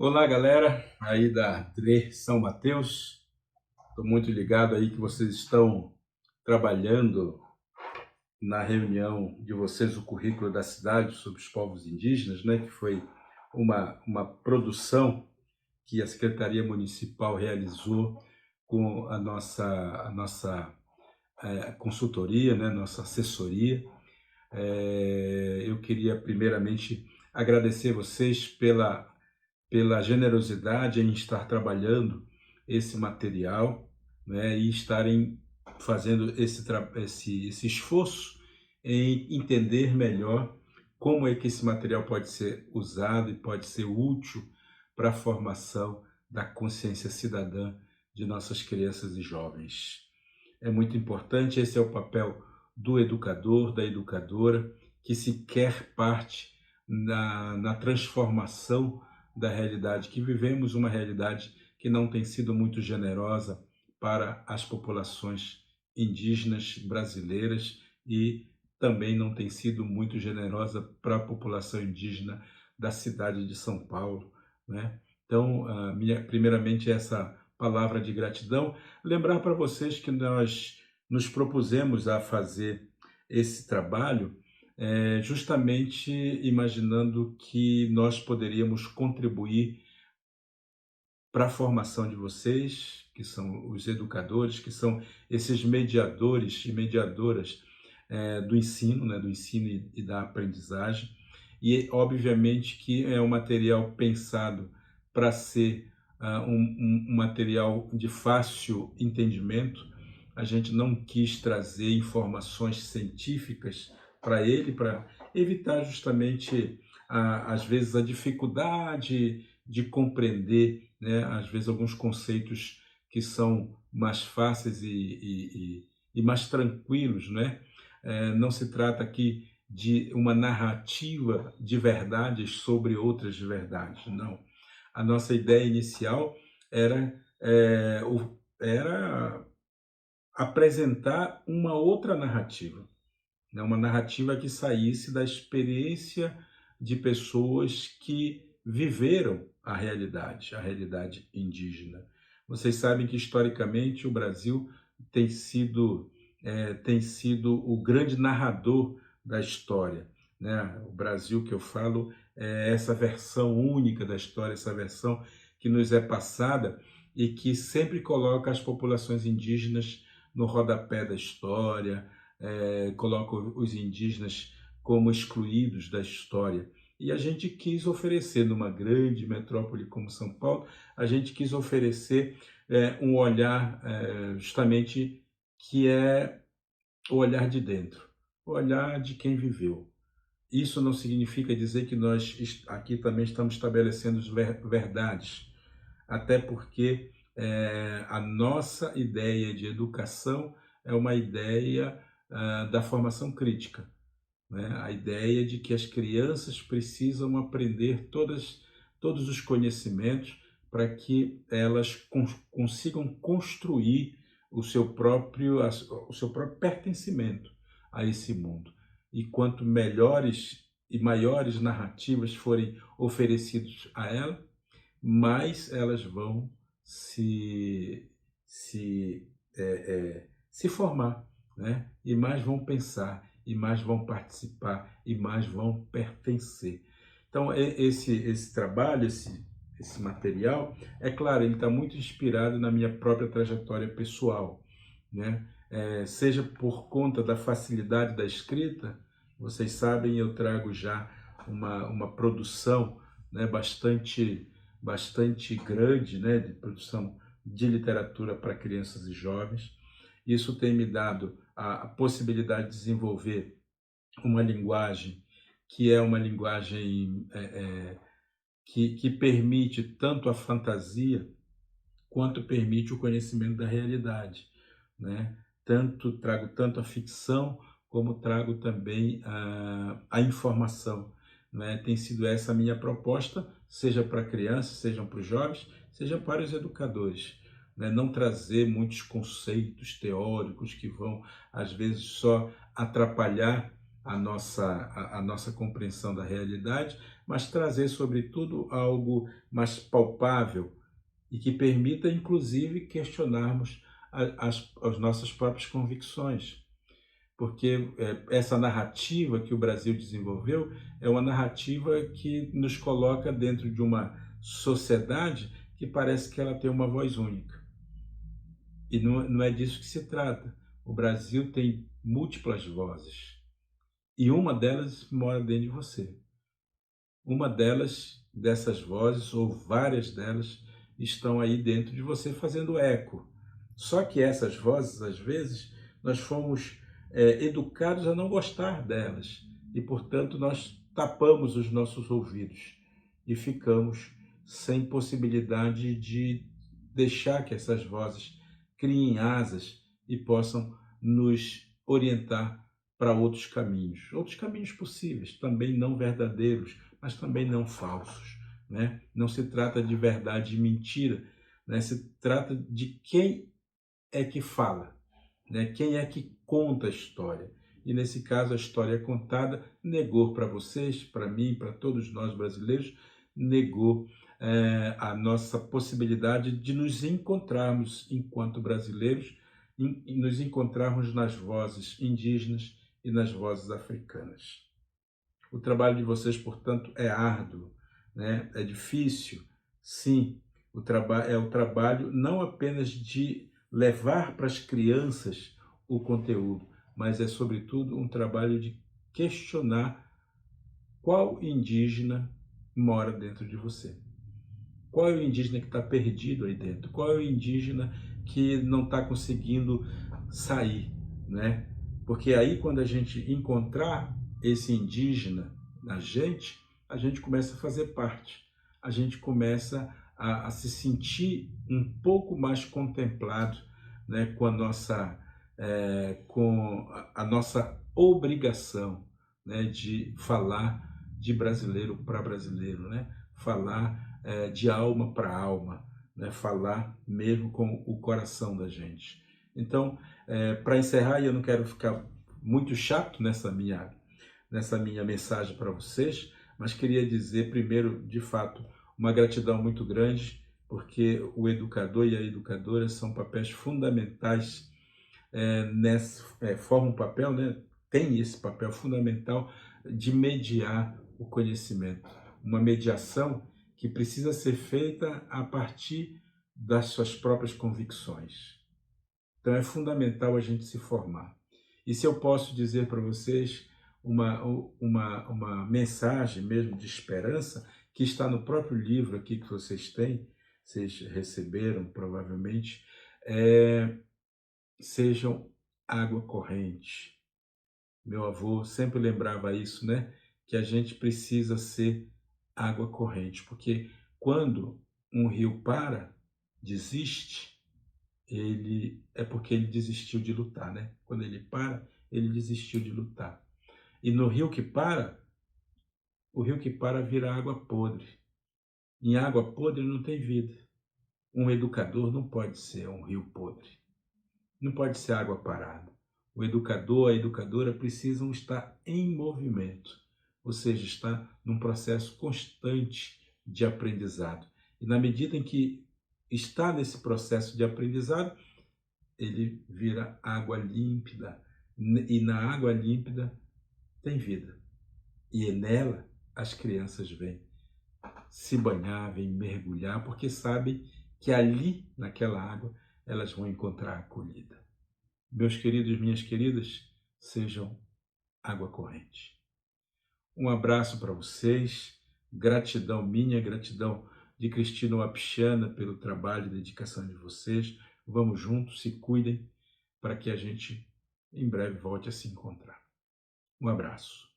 Olá, galera, aí da DRE São Mateus. Estou muito ligado aí que vocês estão trabalhando na reunião de vocês, o currículo da cidade sobre os povos indígenas, né? Que foi uma produção que a Secretaria Municipal realizou com a nossa consultoria, né? Nossa assessoria. Eu queria primeiramente agradecer vocês pela generosidade em estar trabalhando esse material, né, e estarem fazendo esse esforço em entender melhor como é que esse material pode ser usado e pode ser útil para a formação da consciência cidadã de nossas crianças e jovens. É muito importante, esse é o papel do educador, da educadora, que se quer parte na transformação da realidade que vivemos, uma realidade que não tem sido muito generosa para as populações indígenas brasileiras e também não tem sido muito generosa para a população indígena da cidade de São Paulo, né? Então, primeiramente, essa palavra de gratidão. Lembrar para vocês que nós nos propusemos a fazer esse trabalho justamente imaginando que nós poderíamos contribuir para a formação de vocês, que são os educadores, que são esses mediadores e mediadoras do ensino, né, do ensino e da aprendizagem. E, obviamente, que é um material pensado para ser um material de fácil entendimento. A gente não quis trazer informações científicas para ele, para evitar justamente, às vezes, a dificuldade de compreender, né, às vezes, alguns conceitos que são mais fáceis e mais tranquilos, né? Não se trata aqui de uma narrativa de verdades sobre outras verdades, não. A nossa ideia inicial era apresentar uma outra narrativa, né? Uma narrativa que saísse da experiência de pessoas que viveram a realidade indígena. Vocês sabem que historicamente o Brasil tem sido tem sido o grande narrador da história, né? O Brasil que eu falo é essa versão única da história, essa versão que nos é passada e que sempre coloca as populações indígenas no rodapé da história, coloca os indígenas como excluídos da história. E a gente quis oferecer, numa grande metrópole como São Paulo, a gente quis oferecer um olhar justamente que é o olhar de dentro, o olhar de quem viveu. Isso não significa dizer que nós aqui também estamos estabelecendo verdades, até porque a nossa ideia de educação é uma ideia da formação crítica, né? A ideia de que as crianças precisam aprender todos os conhecimentos para que elas consigam construir o seu próprio pertencimento a esse mundo. E quanto melhores e maiores narrativas forem oferecidas a ela, mais elas vão se, se formar, né? E mais vão pensar, e mais vão participar, e mais vão pertencer. Então, esse trabalho, esse material, é claro, ele está muito inspirado na minha própria trajetória pessoal, né? Seja por conta da facilidade da escrita, vocês sabem, eu trago já uma produção, né, bastante grande, né, de produção de literatura para crianças e jovens. Isso tem me dado a possibilidade de desenvolver uma linguagem que é uma linguagem que permite tanto a fantasia quanto permite o conhecimento da realidade, né? Trago tanto a ficção como trago também a informação, né? Tem sido essa a minha proposta, seja para crianças, seja para os jovens, seja para os educadores, né? Não trazer muitos conceitos teóricos que vão, às vezes, só atrapalhar a nossa compreensão da realidade, mas trazer, sobretudo, algo mais palpável e que permita, inclusive, questionarmos as nossas próprias convicções. Porque essa narrativa que o Brasil desenvolveu é uma narrativa que nos coloca dentro de uma sociedade que parece que ela tem uma voz única. E não é disso que se trata. O Brasil tem múltiplas vozes e uma delas mora dentro de você. Uma dessas vozes, ou várias delas, estão aí dentro de você fazendo eco. Só que essas vozes, às vezes, nós fomos educados a não gostar delas e, portanto, nós tapamos os nossos ouvidos e ficamos sem possibilidade de deixar que essas vozes criem asas e possam nos orientar para outros caminhos possíveis, também não verdadeiros, mas também não falsos, né? Não se trata de verdade e mentira, né? Se trata de quem é que fala, né? Quem é que conta a história. E nesse caso a história contada negou para vocês, para mim, para todos nós brasileiros, negou a nossa possibilidade de nos encontrarmos enquanto brasileiros, e nos encontrarmos nas vozes indígenas e nas vozes africanas. O trabalho de vocês, portanto, é árduo, né? É difícil, sim. É o trabalho não apenas de levar para as crianças o conteúdo, mas é, sobretudo, um trabalho de questionar qual indígena mora dentro de você. Qual é o indígena que está perdido aí dentro? Qual é o indígena que não está conseguindo sair, né? Porque aí, quando a gente encontrar esse indígena na gente, a gente começa a fazer parte. A gente começa a se sentir um pouco mais contemplado, né, com a nossa obrigação, né, de falar de brasileiro para brasileiro, né? Falar de alma para alma, né? Falar mesmo com o coração da gente. Então, para encerrar, e eu não quero ficar muito chato nessa minha mensagem para vocês, mas queria dizer primeiro, de fato, uma gratidão muito grande, porque o educador e a educadora são papéis fundamentais, formam um papel, né? Tem esse papel fundamental de mediar o conhecimento. Uma mediação que precisa ser feita a partir das suas próprias convicções. Então é fundamental a gente se formar. E se eu posso dizer para vocês uma mensagem mesmo de esperança, que está no próprio livro aqui que vocês têm, vocês receberam provavelmente, sejam água corrente. Meu avô sempre lembrava isso, né? Que a gente precisa ser água corrente, porque quando um rio para, desiste, ele é porque ele desistiu de lutar, né? Quando ele para, ele desistiu de lutar. E no rio que para, o rio que para vira água podre. Em água podre não tem vida. Um educador não pode ser um rio podre. Não pode ser água parada. O educador, a educadora precisam estar em movimento, ou seja, estar num processo constante de aprendizado. E na medida em que está nesse processo de aprendizado, ele vira água límpida. E na água límpida tem vida. E nela as crianças vêm se banhar, vêm mergulhar, porque sabem que ali, naquela água, elas vão encontrar acolhida. Meus queridos, minhas queridas, sejam água corrente. Um abraço para vocês, gratidão minha, gratidão de Cristina Wapichana pelo trabalho e dedicação de vocês. Vamos juntos, se cuidem, para que a gente em breve volte a se encontrar. Um abraço.